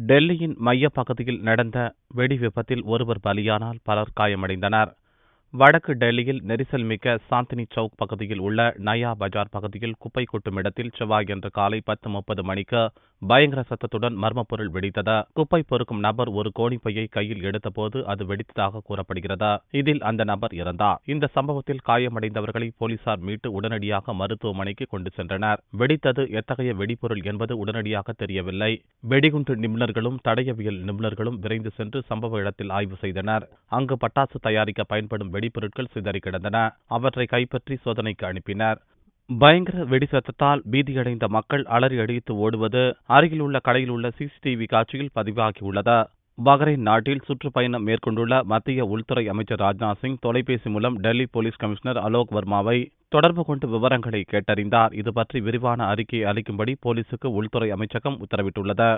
டெல்லியின் மையப் பகுதியில் நடந்த வெடி விபத்தில் ஒருவர் பலியானால் பலர் காயமடைந்தனர். வடக்கு டெல்லியில் நெரிசல் மிக்க சாந்தினி சவுக் பகுதியில் உள்ள நயா பஜார் பகுதியில் குப்பை கொட்டும் இடத்தில் செவ்வாயன்று காலை 10:30 மணிக்கு பயங்கர சத்தத்துடன் மர்மப் பொருள் வெடித்தது. குப்பை பொறுக்கும் நபர் ஒரு கோணிப்பையை கையில் எடுத்தபோது அது வெடித்ததாக கூறப்படுகிறது. இதில் அந்த நபர் இறந்தார். இந்த சம்பவத்தில் காயமடைந்தவர்களை போலீசார் மீட்டு உடனடியாக மருத்துவமனைக்கு கொண்டு சென்றனர். வெடித்தது எத்தகைய வெடிபொருள் என்பது உடனடியாக தெரியவில்லை. வெடிகுண்டு நிபுணர்களும் தடயவியல் நிபுணர்களும் விரைந்து சென்று சம்பவ இடத்தில் ஆய்வு செய்தனர். அங்கு பட்டாசு தயாரிக்க பயன்படும் வெடிபொருட்கள் சிதறி கிடந்தன. அவற்றை கைப்பற்றி சோதனைக்கு அனுப்பினர். பயங்கர வெடி சத்தத்தால் பீதியடைந்த மக்கள் அலறி அடித்து ஓடுவது அருகில் உள்ள கடையில் உள்ள சிசிடிவி காட்சியில் பதிவாகியுள்ளது. பஹ்ரைன் நாட்டில் சுற்றுப்பயணம் மேற்கொண்டுள்ள மத்திய உள்துறை அமைச்சர் ராஜ்நாத் சிங் தொலைபேசி மூலம் டெல்லி போலீஸ் கமிஷனர் அலோக் வர்மாவை தொடர்பு கொண்டு விவரங்களை கேட்டறிந்தார். இதுபற்றி விரிவான அறிக்கை அளிக்கும்படி போலீசுக்கு உள்துறை அமைச்சகம் உத்தரவிட்டுள்ளது.